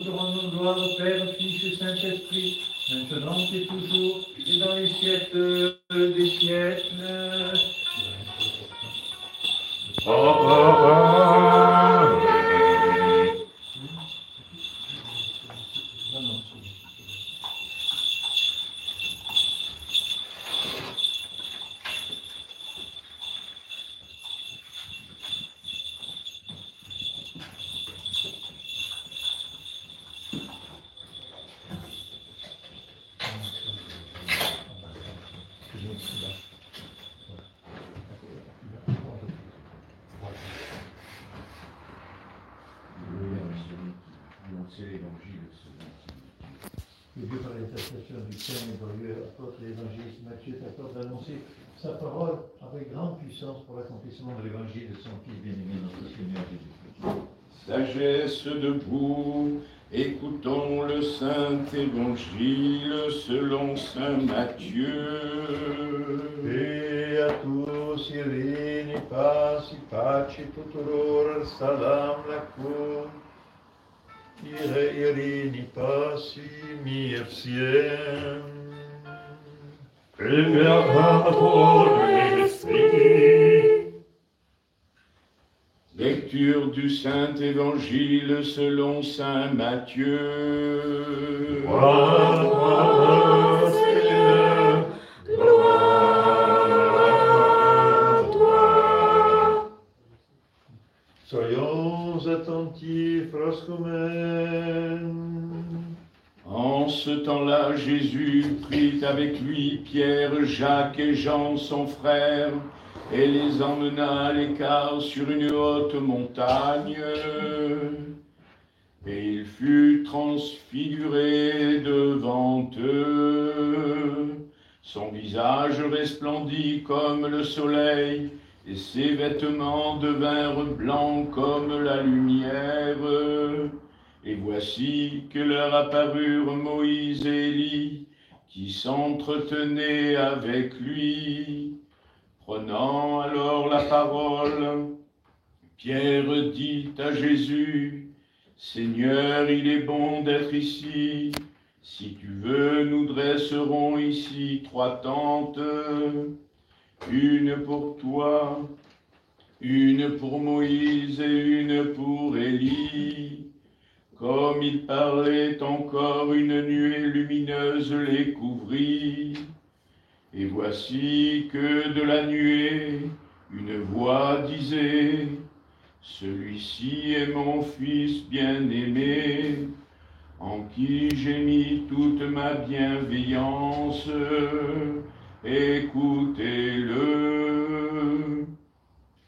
Rendons gloire au Père, au Fils et au Saint-Esprit, maintenant et toujours, et dans les siècles des siècles. Amen. Que Dieu, par l'intercession du Saint et glorieux apôtre l'évangéliste Matthieu, t'accorde d'annoncer sa parole avec grande puissance pour l'accomplissement de l'évangile de son Fils bien-aimé, notre Seigneur Jésus-Christ. Sagesse debout, écoutons le Saint Évangile selon Saint Matthieu. Et à tous, Irini, paci, pace, tuturor, salam lacum. Irini, paci, mierciem. Lecture du Saint Évangile selon Saint Matthieu. Soyons attentifs lorsqu'on En ce temps-là, Jésus prit avec lui Pierre, Jacques et Jean, son frère, et les emmena à l'écart sur une haute montagne. Et il fut transfiguré devant eux. Son visage resplendit comme le soleil, et ses vêtements devinrent blancs comme la lumière. Et voici que leur apparurent Moïse et Élie, qui s'entretenaient avec lui. Prenant alors la parole, Pierre dit à Jésus, « Seigneur, il est bon d'être ici. Si tu veux, nous dresserons ici 3 tentes, une pour toi, une pour Moïse et une pour Élie. » Comme il parlait encore, une nuée lumineuse les couvrit. Et voici que de la nuée, une voix disait, « Celui-ci est mon Fils bien-aimé, en qui j'ai mis toute ma bienveillance. Écoutez-le. »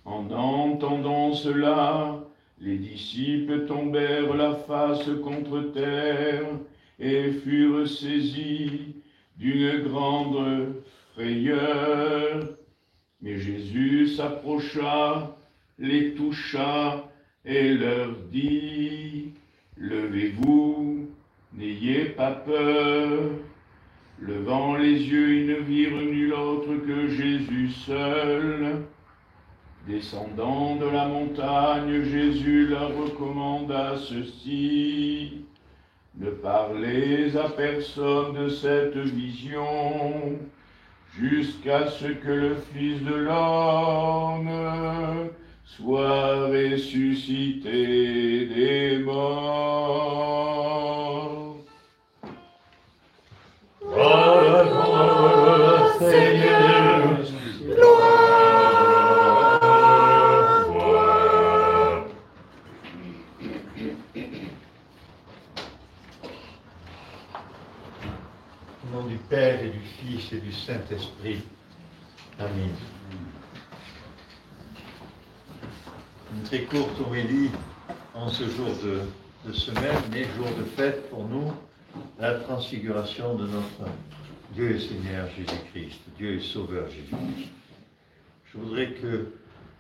En entendant cela, les disciples tombèrent la face contre terre et furent saisis d'une grande frayeur. Mais Jésus s'approcha, les toucha et leur dit, « Levez-vous, n'ayez pas peur. » Levant les yeux, ils ne virent nul autre que Jésus seul. Descendant de la montagne, Jésus leur recommanda ceci, « Ne parlez à personne de cette vision, jusqu'à ce que le Fils de l'homme soit ressuscité des morts. » Gloire, Seigneur, au nom du Père et du Fils et du Saint-Esprit. Amen. Une très courte homélie en ce jour de semaine, mais jour de fête pour nous, la transfiguration de notre Dieu et Seigneur Jésus-Christ, Dieu et Sauveur Jésus-Christ. Je voudrais que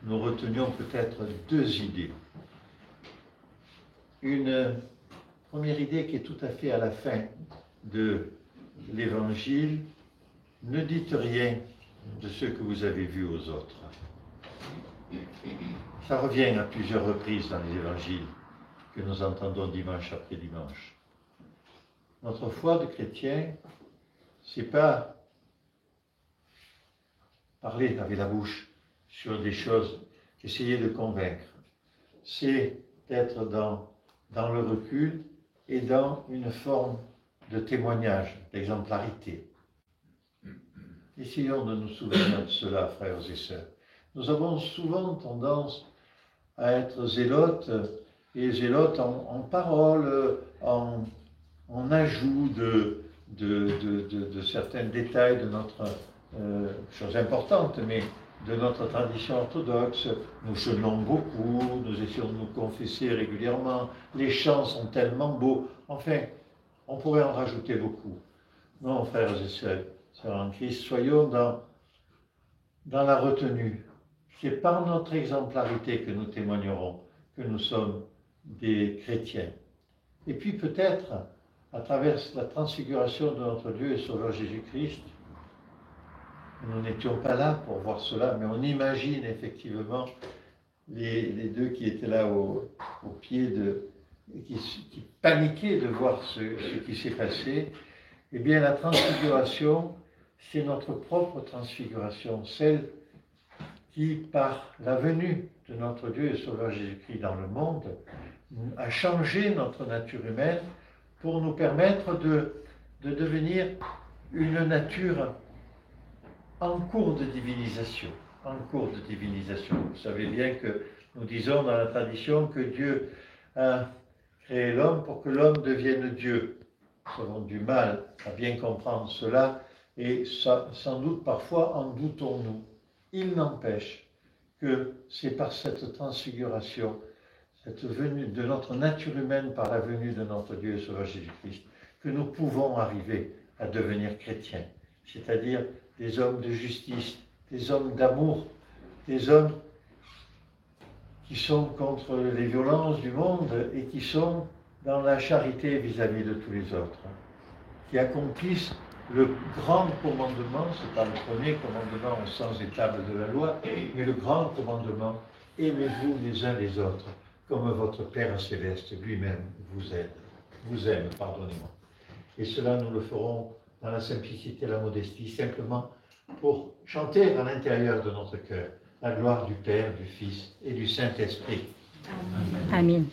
nous retenions peut-être 2 idées. Une première idée qui est tout à fait à la fin de l'Évangile, ne dites rien de ce que vous avez vu aux autres. Ça revient à plusieurs reprises dans les Évangiles. que nous entendons dimanche après dimanche. Notre foi de chrétien, c'est pas parler avec la bouche sur des choses, essayer de convaincre. C'est d'être dans le recul et dans une forme de témoignage, d'exemplarité. Essayons de nous souvenir de cela, frères et sœurs. Nous avons souvent tendance à être zélotes, et zélotes en parole, en ajout de certains détails de notre, chose importante, mais de notre tradition orthodoxe. Nous jeûnons beaucoup, nous essayons de nous confesser régulièrement, les chants sont tellement beaux. Enfin, on pourrait en rajouter beaucoup. Non, frères et sœurs en Christ, soyons dans la retenue. C'est par notre exemplarité que nous témoignerons que nous sommes des chrétiens. Et puis peut-être, à travers la transfiguration de notre Dieu et Sauveur Jésus-Christ, nous n'étions pas là pour voir cela, mais on imagine effectivement les deux qui étaient là au pied qui paniquaient de voir ce qui s'est passé. Eh bien, la transfiguration, c'est notre propre transfiguration, celle qui, par la venue de notre Dieu et Sauveur Jésus-Christ dans le monde, a changé notre nature humaine pour nous permettre de devenir une nature en cours de divinisation. En cours de divinisation. Vous savez bien que nous disons dans la tradition que Dieu a créé l'homme pour que l'homme devienne Dieu. Nous avons du mal à bien comprendre cela et ça, sans doute parfois en doutons-nous. Il n'empêche que c'est par cette transfiguration, cette venue de notre nature humaine par la venue de notre Dieu et Sauveur Jésus-Christ, que nous pouvons arriver à devenir chrétiens, c'est-à-dire des hommes de justice, des hommes d'amour, des hommes qui sont contre les violences du monde et qui sont dans la charité vis-à-vis de tous les autres, qui accomplissent le grand commandement, ce n'est pas le premier commandement au sens des tables de la loi, mais le grand commandement, aimez-vous les uns les autres, comme votre Père céleste lui-même vous aime, pardonnez-moi. Et cela, nous le ferons dans la simplicité et la modestie, simplement pour chanter à l'intérieur de notre cœur la gloire du Père, du Fils et du Saint-Esprit. Amen.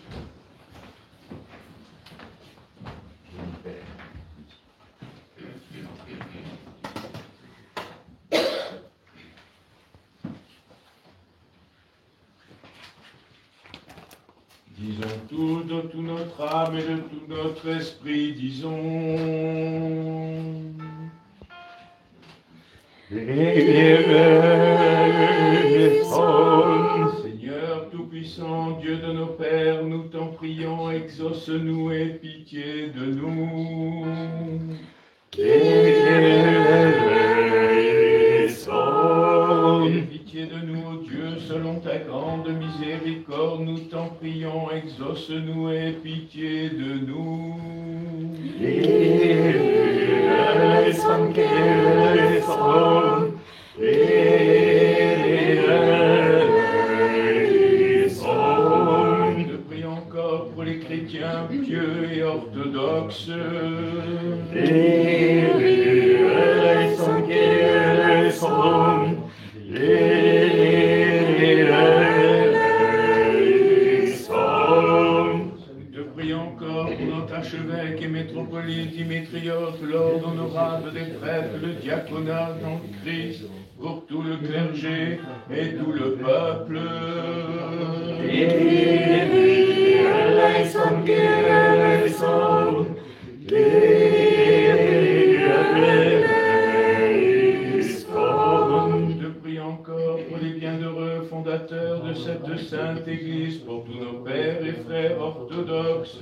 Disons tout de toute notre âme et de tout notre esprit, disons. Seigneur Tout-Puissant, Dieu de nos pères, nous t'en prions, exauce-nous et pitié de nous. Aie pitié de nous, Dieu, selon ta grande miséricorde, nous t'en prions, exauce-nous et pitié de nous. Je prie encore pour les chrétiens pieux et orthodoxes. Archevêque et métropolite Dimétriote, l'ordre honorable des prêtres, le diaconat en Christ, pour tout le clergé et tout le peuple. Je prie encore pour les bienheureux fondateurs de cette sainte Église, pour tous nos pères et frères orthodoxes,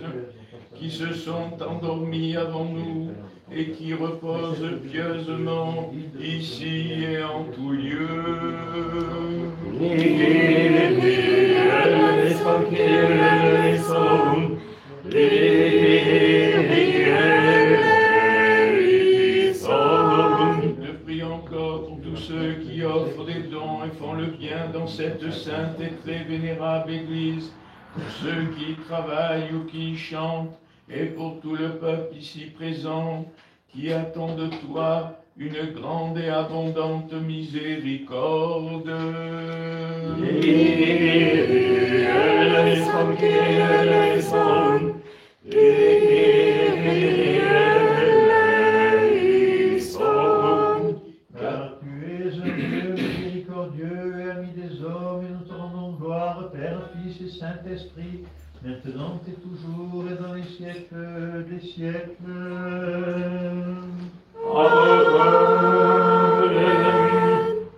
qui se sont endormis avant nous et qui reposent pieusement ici et en tout lieu. Je prie encore pour tous ceux qui offrent des dons et font le bien dans cette sainte et très vénérable Église, pour ceux qui travaillent ou qui chantent, et pour tout le peuple ici présent, qui attend de toi une grande et abondante miséricorde. Car tu es un Dieu miséricordieux et ami des hommes, et nous te rendons gloire, Père, Fils et Saint-Esprit, maintenant et toujours et dans les siècles des siècles.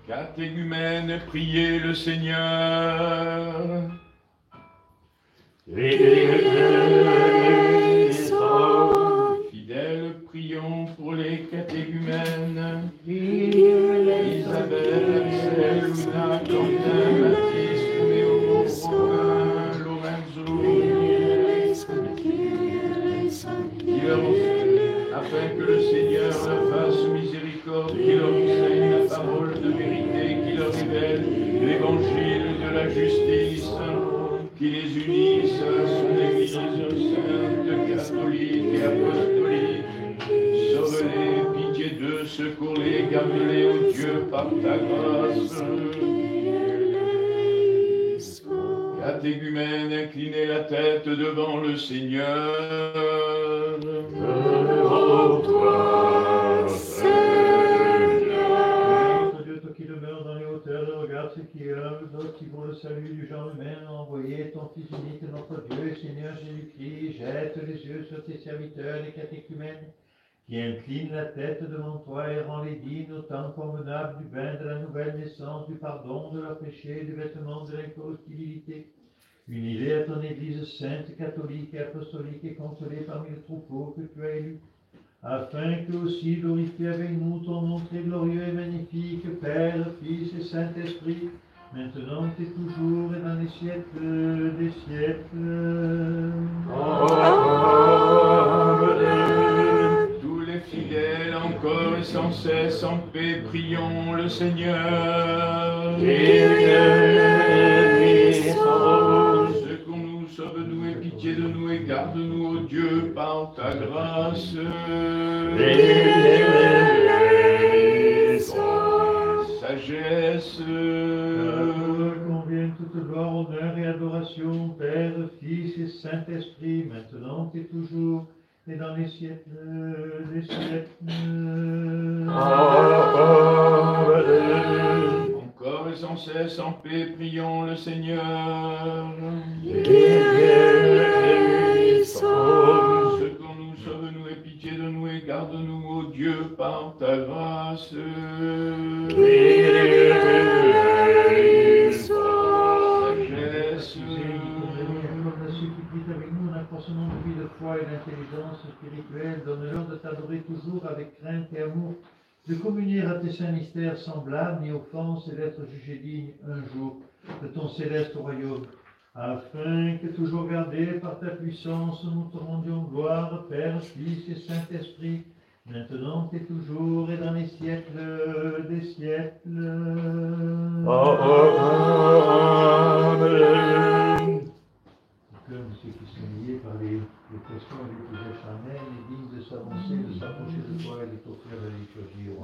Catéchumène, priez le Seigneur. Fidèles, prions pour les catéchumènes. Isabelle, Axel, Luna, Quentin, Mathis, Léo, Romain, Lorenzo, afin que le Seigneur leur fasse miséricorde, qu'il leur enseigne la parole de vérité, qu'il leur révèle l'évangile de la justice, qu'il les unisse à son Église sainte, catholique et apostolique. Sauve-les, pitié d'eux, secours-les, garde-les, ô Dieu, par ta grâce. Catéchumène, inclinez la tête devant le Seigneur. Dieu, toi qui demeures dans les hauteurs, regarde ce qui est humble, d'autres qui pour le salut du genre humain ont envoyé ton Fils unique, notre Dieu et Seigneur Jésus-Christ. Jette les yeux sur tes serviteurs, les catéchumènes, qui inclinent la tête devant toi et rends-les dignes autant convenables du bain de la nouvelle naissance, du pardon de leurs péchés, du vêtement de l'incorruptibilité. Unis-les à ton Église sainte, catholique et apostolique et consolée parmi le troupeau que tu as élu, afin que aussi glorifie avec nous ton nom très glorieux et magnifique, Père, Fils et Saint-Esprit, maintenant et toujours et dans les siècles des siècles. Amen. Tous les fidèles, encore et sans cesse en paix, prions le Seigneur. Secours-nous, sauve-nous et pitié de nous et garde-nous, ô Dieu, par ta grâce. Sagesse. Convienne toute gloire, honneur et adoration, Père, Fils et Saint-Esprit, maintenant et toujours, et dans les siècles des siècles. Encore et sans cesse en paix, prions le Seigneur. Secours-nous, sauve-nous et pitié de nous et garde-nous, ô Dieu, par ta grâce. Sagesse. Avec nous un accroissement de vie, de foi et d'intelligence spirituelle, donne-leur de t'adorer toujours avec crainte et amour, de communier à tes saints mystères semblables, ni offense, et d'être jugé digne un jour de ton céleste royaume, afin que toujours gardé par ta puissance, nous te rendions gloire, Père, Fils et Saint-Esprit, maintenant et toujours et dans les siècles des siècles. Amen. Comme ceux qui sont liés par les questions et les prières charnelles, et dignes de s'avancer, de s'approcher de toi et de t'offrir la liturgie au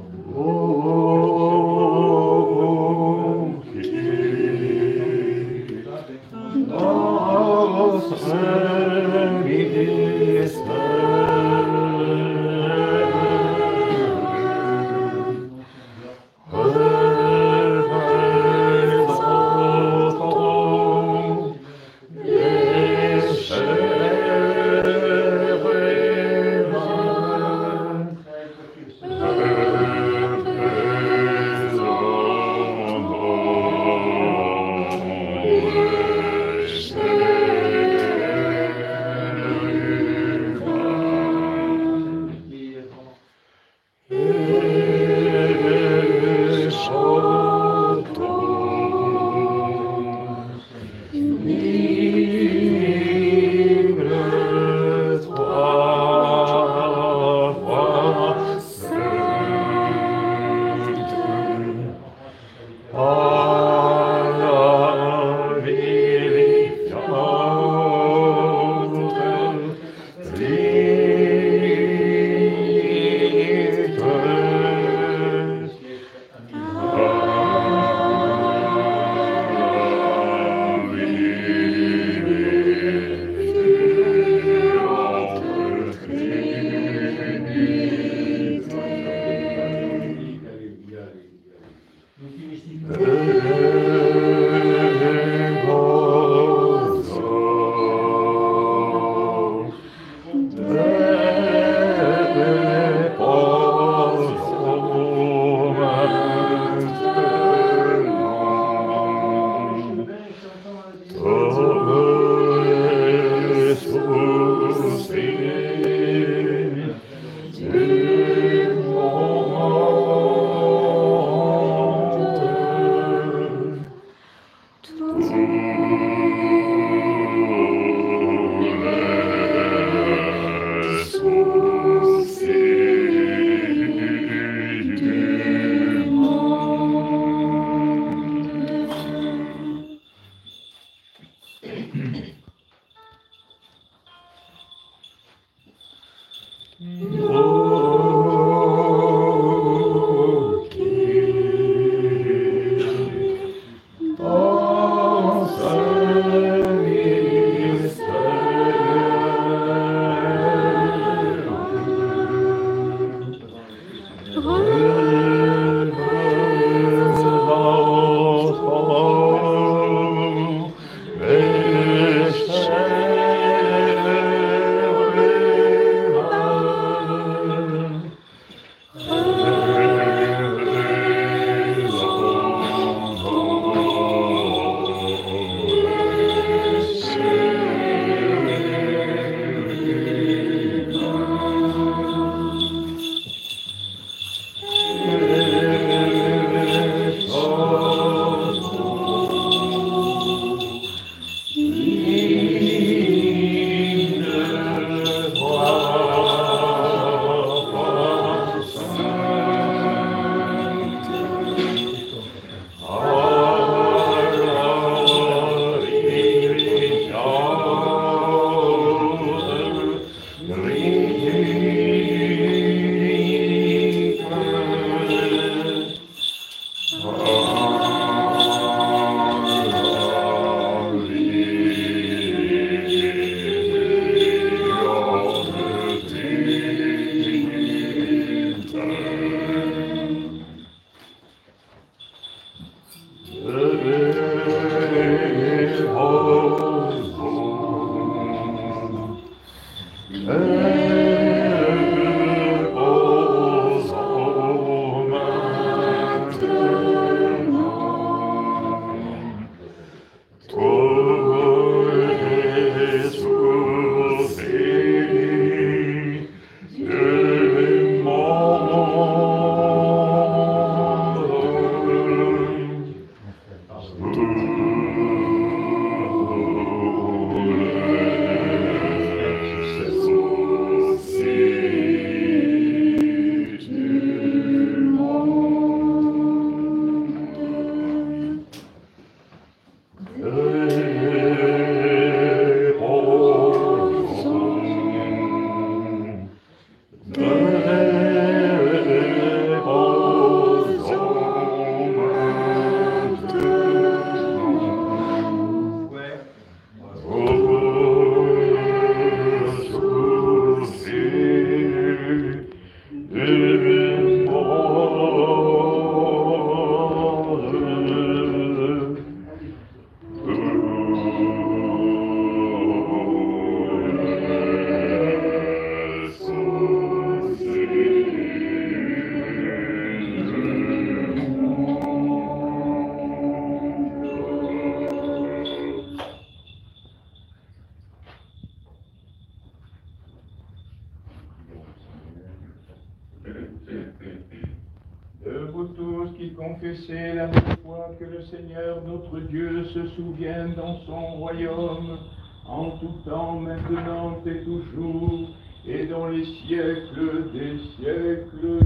Vous tous qui confessez la même foi que le Seigneur notre Dieu se souvienne dans son royaume, en tout temps, maintenant et toujours, et dans les siècles des siècles.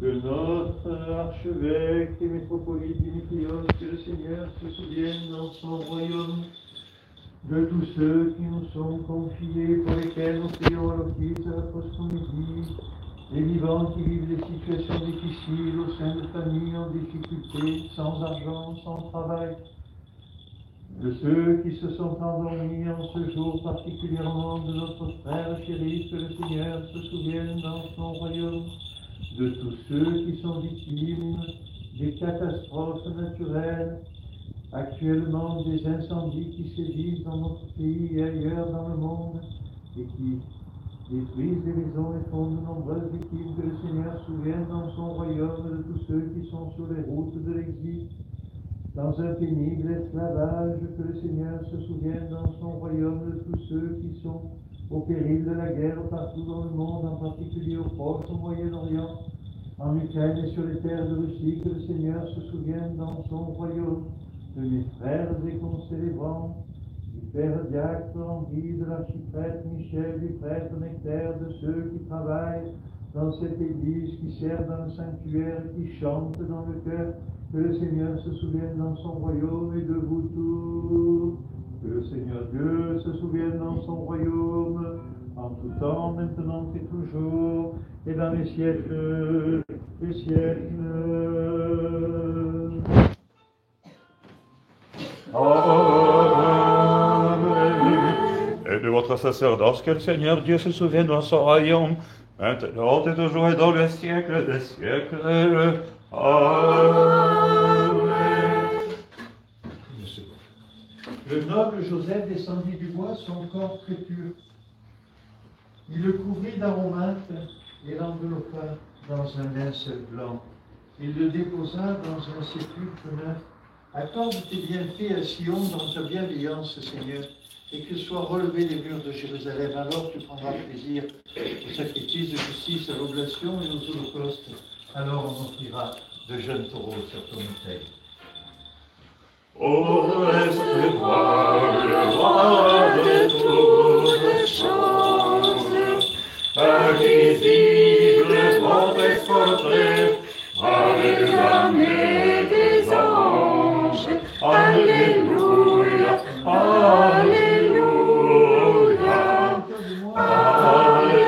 De notre archevêque et métropolite Dimitrios, que le Seigneur se souvienne dans son royaume de tous ceux qui nous sont confiés, pour lesquels nous prions à l'office de la post-comédie, les vivants qui vivent des situations difficiles au sein de familles en difficulté, sans argent, sans travail, de ceux qui se sont endormis en ce jour particulièrement de notre frère chéri, que le Seigneur se souvienne dans son royaume, de tous ceux qui sont victimes des catastrophes naturelles, actuellement des incendies qui sévissent dans notre pays et ailleurs dans le monde, et qui détruisent des maisons et font de nombreuses victimes, que le Seigneur se souvienne dans son royaume de tous ceux qui sont sur les routes de l'exil, dans un pénible esclavage, que le Seigneur se souvienne dans son royaume de tous ceux qui sont au péril de la guerre partout dans le monde, en particulier au Proche, au Moyen-Orient, en Ukraine et sur les terres de Russie, que le Seigneur se souvienne dans son royaume de mes frères et concélébrants, du Père Diacre Henri, de l'archiprêtre Michel, du prêtre Nectaire, de ceux qui travaillent dans cette église, qui servent dans le sanctuaire, qui chantent dans le cœur, que le Seigneur se souvienne dans son royaume et de vous tous. Que le Seigneur Dieu se souvienne dans son royaume, en tout temps, maintenant et toujours, et dans les siècles des siècles. Amen. Et de votre sacerdoce, que le Seigneur Dieu se souvienne dans son royaume, maintenant et toujours et dans les siècles des siècles. Amen. Le noble Joseph descendit du bois, son corps très pur. Il le couvrit d'aromates et l'enveloppa dans un linceul blanc. Il le déposa dans un sépulcre neuf. Accorde tes bienfaits à Sion dans ta bienveillance, Seigneur, et que soient relevés les murs de Jérusalem. Alors tu prendras plaisir aux sacrifices de justice, à l'oblation et aux holocaustes. Alors on offrira de jeunes taureaux sur ton autel. Ô Esprit roi, le roi de toutes choses, invisible, grand exporté, avec l'armée des anges. Alléluia, Alléluia, Alléluia.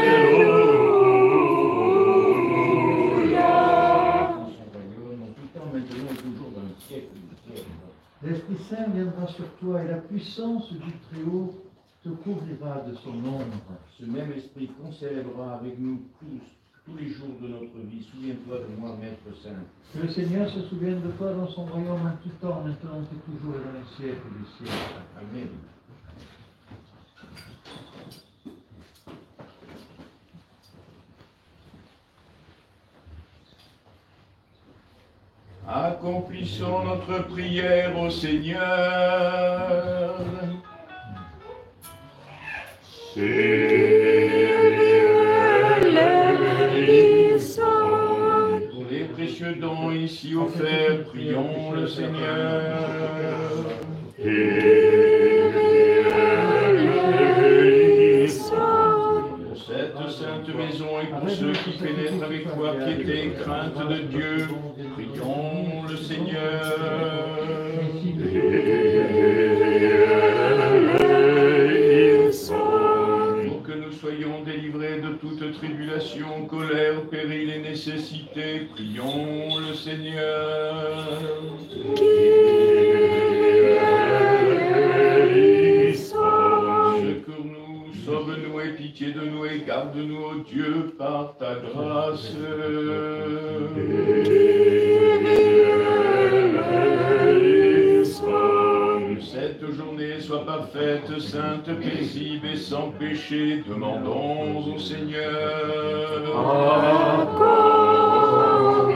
L'Esprit Saint viendra sur toi et la puissance du Très-Haut te couvrira de son ombre. Ce même esprit conservera avec nous tous les jours de notre vie. Souviens-toi de moi, Maître Saint. Que le Seigneur se souvienne de toi dans son royaume en tout temps, maintenant et toujours et dans les siècles des siècles. Amen. Accomplissons notre prière au Seigneur. Pour les précieux dons ici offerts, prions le Seigneur. Pour cette sainte maison et pour ceux qui pénètrent avec foi, piété et crainte de Dieu, prions le Seigneur. Pour que nous soyons délivrés de toute tribulation, colère, péril et nécessité, prions le Seigneur. Secours-nous, sauve-nous et pitié de nous et garde-nous, ô Dieu, par ta grâce. Que cette journée soit parfaite, sainte, paisible et sans péché, demandons au Seigneur. Accorde,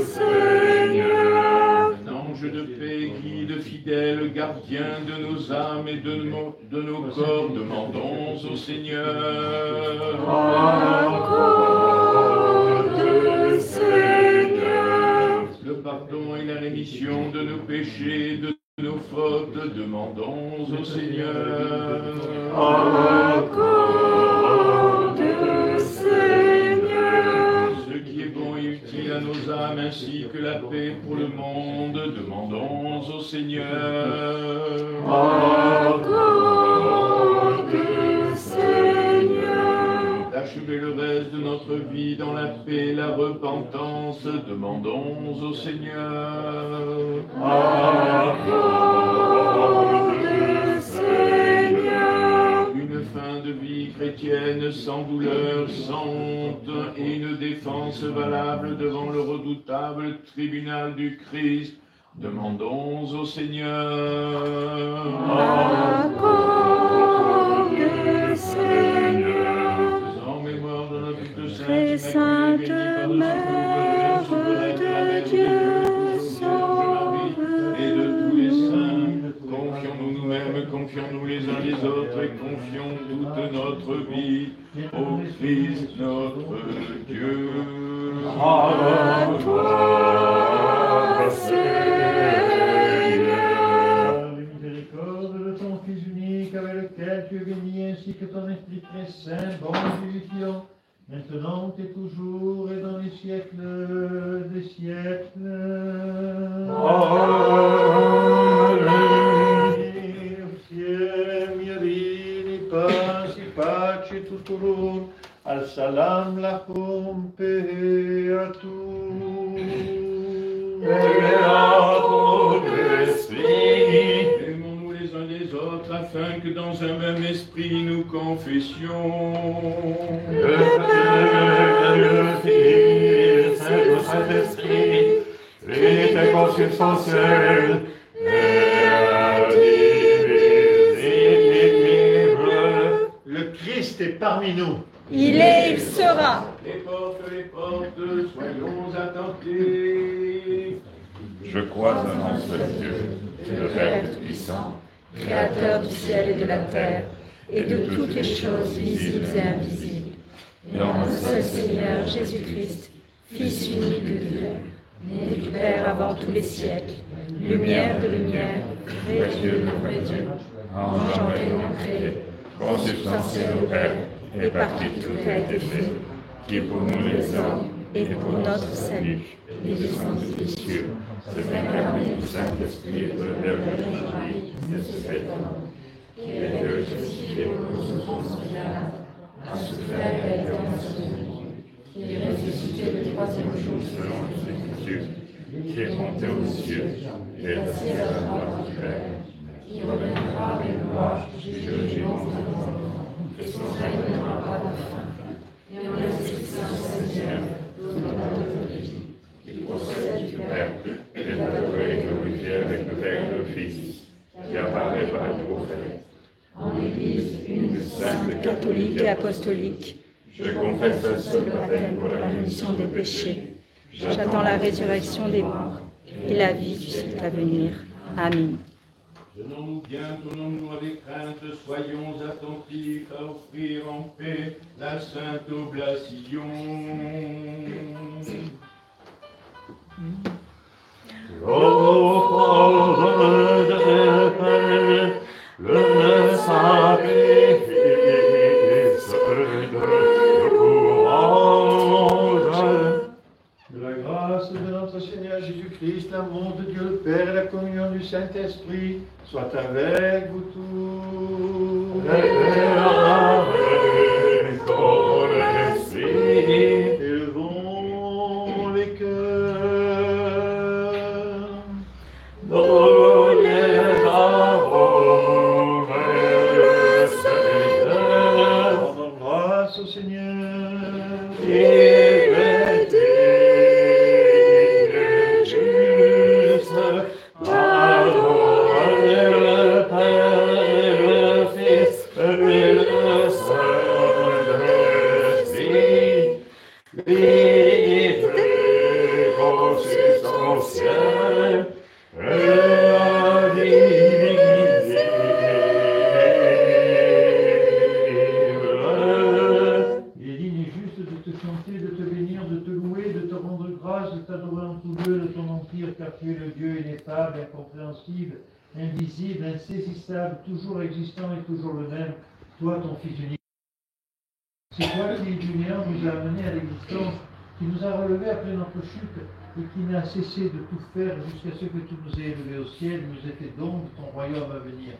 Seigneur. Un ange de paix, guide fidèle, gardien de nos âmes et de nos corps, demandons au Seigneur. Accorde, Seigneur. Le pardon et la rémission de nos péchés, de nos fautes, demandons au Seigneur. Accorde, Seigneur. Ce qui est bon et utile à nos âmes, ainsi que la paix pour le monde, demandons au Seigneur. Accorde, Seigneur. D'achever le reste de notre vie dans la paix et la repentance, demandons au Seigneur. Accorde, Seigneur. Une fin de vie chrétienne sans douleur, sans honte, et une défense valable devant le redoutable tribunal du Christ, demandons au Seigneur. Accorde, Seigneur. En mémoire de notre Très sainte Mère de Dieu, et de tous les saints, confions-nous nous-mêmes, confions-nous les uns les autres et confions toute notre vie au Christ notre Dieu. à toi, Seigneur. Par les miséricordes de ton Fils unique, que ton esprit très saint, bon et vivifiant, maintenant et toujours et dans les siècles des siècles. Pace tuturor, al salam lacum peatur. Aimons-nous les uns les autres afin que dans un même esprit nous confessions. Le Père, le Fils, le Saint-Esprit, Trinité consubstantielle, Le Christ est parmi nous. Il est, il sera. Les portes, soyons attentifs. Je crois en un seul Dieu, le Père Tout-Puissant, Créateur du ciel et de la terre, et de toutes les choses visibles et invisibles. Et en un seul Seigneur Jésus-Christ, Fils unique de Dieu, né du Père avant tous les siècles, lumière de lumière, vrai Dieu de vrai Dieu, engendré non créé, consubstantiel au Père, et par qui tout a été fait, qui pour nous les hommes, et pour notre salut, est descendu des cieux, se fait incarner du Saint-Esprit et de la Vierge Marie, de ce fait homme, qui est crucifié pour nous sous a souffert et a été enseveli, qui est ressuscité le troisième jour selon les Écritures, qui est monté aux cieux, et est assis à la droite du Père, qui reviendra avec gloire juger le vivant et les morts, et son règne n'aura pas de fin. Et en l'Esprit Saint Seigneur, l'auteur de vie, qui procède du Père, et adoré et glorifié avec le Père et le Fils, qui apparaît par les prophètes. en l'Église, une sainte catholique et apostolique, Je confesse un seul le baptême pour la rémission des péchés. J'attends la résurrection des morts et la vie du siècle à venir. Amen. Tenons-nous bien, tournons-nous avec crainte, soyons attentifs à offrir en paix la sainte oblation. Le sacrifice de louange. De la grâce de notre Seigneur Jésus-Christ, l'amour de Dieu le Père et la communion du Saint-Esprit soient avec vous tous. Élevons les cœurs. Rendons grâce au Seigneur. Il est digne et juste de te chanter, de te bénir, de te louer, de te rendre grâce, de t'adorer en tout lieu de ton empire, car tu es le Dieu ineffable, incompréhensible, invisible, insaisissable, toujours existant et toujours le même, toi ton Fils unique. C'est toi qui, du néant, nous a amenés à l'existence, qui nous a relevés après notre chute et qui n'a cessé de tout faire jusqu'à ce que tu nous aies élevés au ciel, nous ait fait don de ton royaume à venir.